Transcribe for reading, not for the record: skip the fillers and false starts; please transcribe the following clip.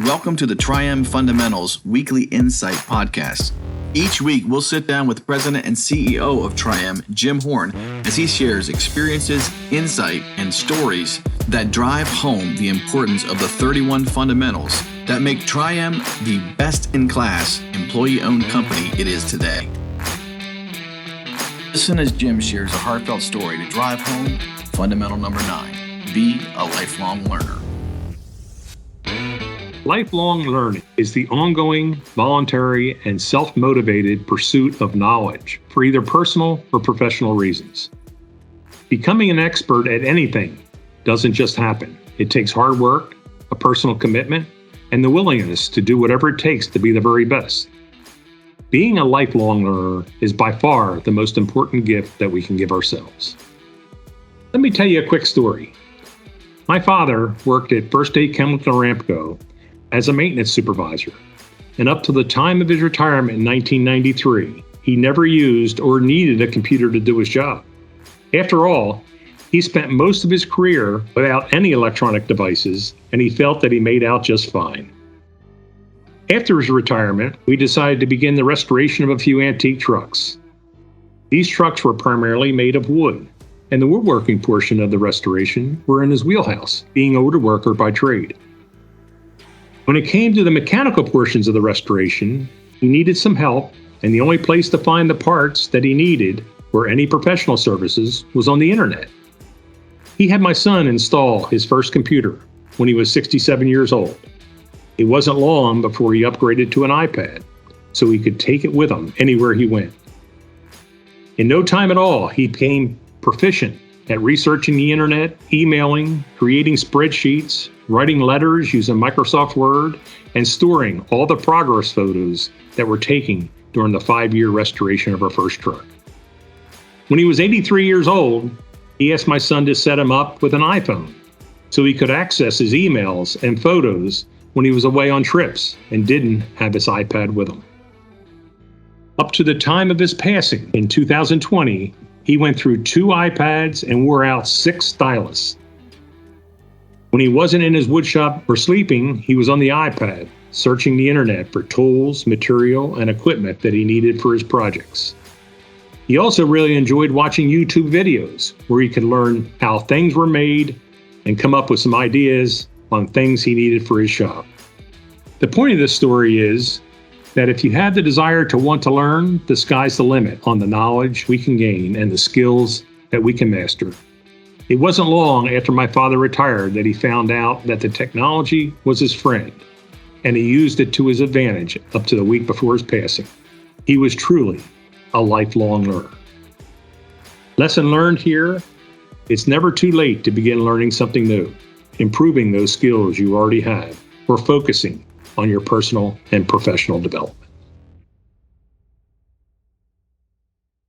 Welcome to the Tri-M Fundamentals Weekly Insight Podcast. Each week, we'll sit down with President and CEO of Tri-M, Jim Horn, as he shares experiences, insight, and stories that drive home the importance of the 31 fundamentals that make Tri-M the best-in-class, employee-owned company it is today. Listen as Jim shares a heartfelt story to drive home fundamental number 9, be a lifelong learner. Lifelong learning is the ongoing, voluntary, and self-motivated pursuit of knowledge for either personal or professional reasons. Becoming an expert at anything doesn't just happen. It takes hard work, a personal commitment, and the willingness to do whatever it takes to be the very best. Being a lifelong learner is by far the most important gift that we can give ourselves. Let me tell you a quick story. My father worked at First Aid Chemical Aramco as a maintenance supervisor, and up to the time of his retirement in 1993, he never used or needed a computer to do his job. After all, he spent most of his career without any electronic devices, and he felt that he made out just fine. After his retirement, we decided to begin the restoration of a few antique trucks. These trucks were primarily made of wood, and the woodworking portion of the restoration were in his wheelhouse, being a woodworker by trade. When it came to the mechanical portions of the restoration, he needed some help, and the only place to find the parts that he needed or any professional services was on the internet. He had my son install his first computer when he was 67 years old. It wasn't long before he upgraded to an iPad, so he could take it with him anywhere he went. In no time at all, he became proficient at researching the internet, emailing, creating spreadsheets, writing letters using Microsoft Word, and storing all the progress photos that were taken during the 5-year restoration of our first truck. When he was 83 years old, he asked my son to set him up with an iPhone so he could access his emails and photos when he was away on trips and didn't have his iPad with him. Up to the time of his passing in 2020, he went through 2 iPads and wore out 6 stylus. When he wasn't in his woodshop or sleeping, he was on the iPad, searching the internet for tools, material, and equipment that he needed for his projects. He also really enjoyed watching YouTube videos where he could learn how things were made and come up with some ideas on things he needed for his shop. The point of this story is that if you have the desire to want to learn, the sky's the limit on the knowledge we can gain and the skills that we can master. It wasn't long after my father retired that he found out that the technology was his friend, and he used it to his advantage up to the week before his passing. He was truly a lifelong learner. Lesson learned here: it's never too late to begin learning something new, improving those skills you already have, or focusing on your personal and professional development.